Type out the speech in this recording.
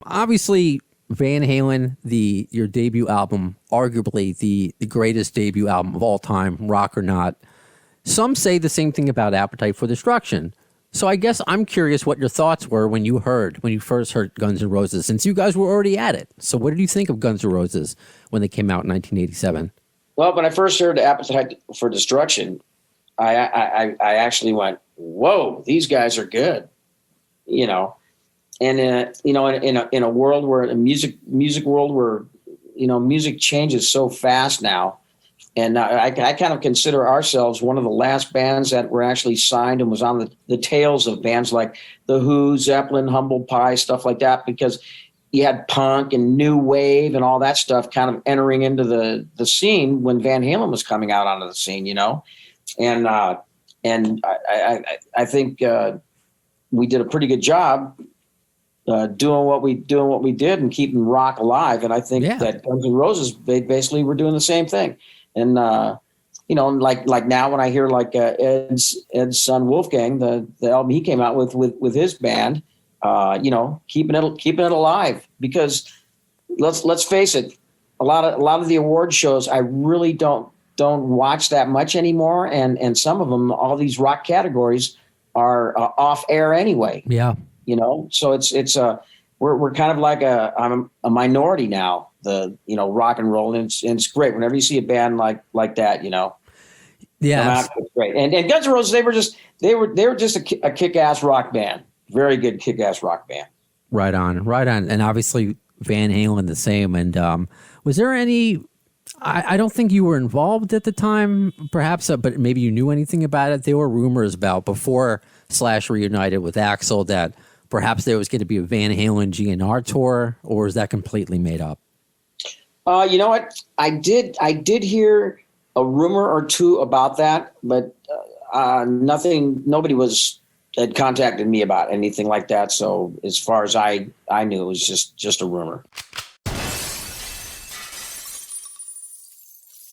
obviously Van Halen, your debut album, arguably the greatest debut album of all time, rock or not. Some say the same thing about Appetite for Destruction. So I guess I'm curious what your thoughts were when you first heard Guns N' Roses, since you guys were already at it. So what did you think of Guns N' Roses when they came out in 1987? Well, when I first heard Appetite for Destruction, I actually went, "Whoa, these guys are good," you know. And in a world where a music world where music changes so fast now, and I kind of consider ourselves one of the last bands that were actually signed and was on the tails of bands like The Who, Zeppelin, Humble Pie, stuff like that, because you had punk and new wave and all that stuff kind of entering into the scene when Van Halen was coming out onto the scene, and I think we did a pretty good job doing what we did and keeping rock alive. And I think that Guns N' Roses, they basically were doing the same thing. And like now when I hear like Ed's son Wolfgang, the album he came out with his band, keeping it alive, because let's face it, a lot of the award shows I really don't watch that much anymore, and some of them, all these rock categories are off air anyway. Yeah. So it's we're kind of like I'm a minority now, rock and roll, and it's great whenever you see a band like that, Yeah, it's great. And Guns N' Roses, they were just a kick-ass rock band, very good kick-ass rock band. Right on, and obviously Van Halen the same. And was there any? I don't think you were involved at the time, perhaps, but maybe you knew anything about it. There were rumors about before Slash reunited with Axl that perhaps there was going to be a Van Halen GNR tour, or was that completely made up? You know what? I did hear a rumor or two about that, but nothing. Nobody had contacted me about anything like that. So as far as I knew, it was just a rumor.